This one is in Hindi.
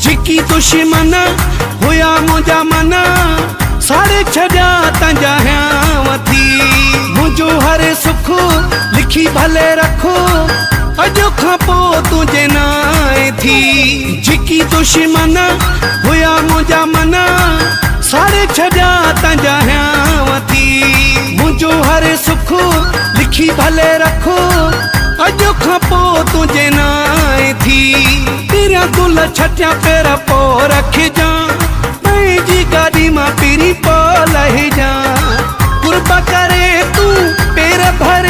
जिकी दुश्मन हुया मुझा मना सारे छजा तंजा वथी मुझो हर सुख लिखी भले रखो अजो खापो तुझे नाए थी। जिकी दुश्मन हुया मुझा मना सारे छजा तंजा वथी मुझो हर सुख लिखी भले रखो अजो खापो तुझे नाए थी। तेरा दुल छटिया पेर पो रख जा जी गाड़ी मां पीरी पो लह जा कुर्बा करे तू पेर भर